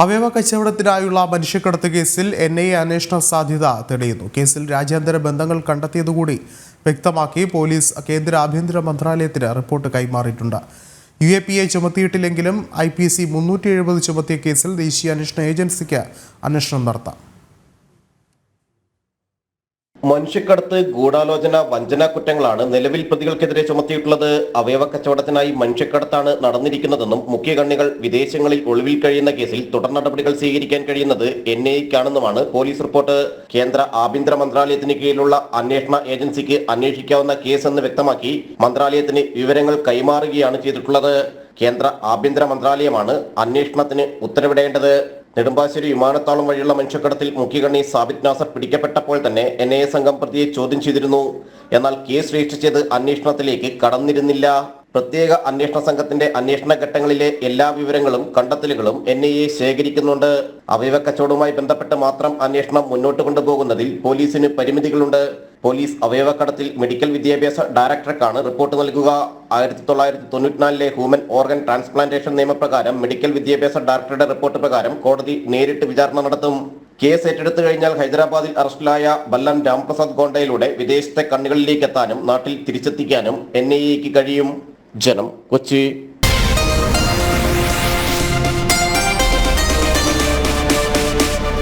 അവയവ കച്ചവടത്തിനായുള്ള മനുഷ്യക്കടത്ത് കേസിൽ NIA അന്വേഷണ സാധ്യത തെളിയുന്നു. കേസിൽ രാജ്യാന്തര ബന്ധങ്ങൾ കണ്ടെത്തിയതുകൂടി വ്യക്തമാക്കി പോലീസ് കേന്ദ്ര ആഭ്യന്തര മന്ത്രാലയത്തിന് റിപ്പോർട്ട് കൈമാറിയിട്ടുണ്ട്. UAPA ചുമത്തിയിട്ടില്ലെങ്കിലും IPC 370 ചുമത്തിയ കേസിൽ ദേശീയ അന്വേഷണ ഏജൻസിക്ക് അന്വേഷണം നടത്താം. മനുഷ്യക്കടത്ത്, ഗൂഢാലോചന, വഞ്ചന കുറ്റങ്ങളാണ് നിലവിൽ പ്രതികൾക്കെതിരെ ചുമത്തിയിട്ടുള്ളത്. അവയവ കച്ചവടത്തിനായി മനുഷ്യക്കടത്താണ് നടന്നിരിക്കുന്നതെന്നും മുഖ്യകണ്ണികൾ വിദേശങ്ങളിൽ ഒളിവിൽ കഴിയുന്ന കേസിൽ തുടർ നടപടികൾ സ്വീകരിക്കാൻ കഴിയുന്നത് NIAക്കാണെന്നുമാണ് പോലീസ് റിപ്പോർട്ട്. കേന്ദ്ര ആഭ്യന്തര മന്ത്രാലയത്തിന് കീഴിലുള്ള അന്വേഷണ ഏജൻസിക്ക് അന്വേഷിക്കാവുന്ന കേസെന്ന് വ്യക്തമാക്കി മന്ത്രാലയത്തിന് വിവരങ്ങൾ കൈമാറുകയാണ് ചെയ്തിട്ടുള്ളത്. കേന്ദ്ര ആഭ്യന്തര മന്ത്രാലയമാണ് അന്വേഷണത്തിന് ഉത്തരവിടേണ്ടത്. നെടുമ്പാശ്ശേരി വിമാനത്താവളം വഴിയുള്ള മനുഷ്യക്കടത്തിൽ മുഖ്യകണ്ണി സാബിത് നാസർ പിടിക്കപ്പെട്ടപ്പോൾ തന്നെ NIA സംഘം പ്രതിയെ ചോദ്യം ചെയ്തിരുന്നു. എന്നാൽ കേസ് രജിസ്റ്റർ ചെയ്ത് അന്വേഷണത്തിലേക്ക് കടന്നിരുന്നില്ല. പ്രത്യേക അന്വേഷണ സംഘത്തിന്റെ അന്വേഷണ ഘട്ടങ്ങളിലെ എല്ലാ വിവരങ്ങളും കണ്ടെത്തലുകളും NIA ശേഖരിക്കുന്നുണ്ട്. അവയവ കച്ചവടവുമായി ബന്ധപ്പെട്ട് മാത്രം അന്വേഷണം മുന്നോട്ട് കൊണ്ടുപോകുന്നതിൽ പോലീസിന് പരിമിതികളുണ്ട്. പോലീസ് അവയവക്കടത്തിൽ മെഡിക്കൽ വിദ്യാഭ്യാസ ഡയറക്ടർക്കാണ് റിപ്പോർട്ട് നൽകുക. 1994 ഹ്യൂമൻ ഓർഗൻ ട്രാൻസ്പ്ലാന്റേഷൻ നിയമപ്രകാരം മെഡിക്കൽ വിദ്യാഭ്യാസ ഡയറക്ടറുടെ റിപ്പോർട്ട് പ്രകാരം കോടതി നേരിട്ട് വിചാരണ നടത്തും. കേസ് ഏറ്റെടുത്തു കഴിഞ്ഞാൽ ഹൈദരാബാദിൽ അറസ്റ്റിലായ ബല്ലൻ രാംപ്രസാദ് ഗോണ്ടയിലൂടെ വിദേശത്തെ കണ്ണികളിലേക്ക് എത്താനും നാട്ടിൽ തിരിച്ചെത്തിക്കാനും NIAക്ക് കഴിയും. ജനം, കൊച്ചി.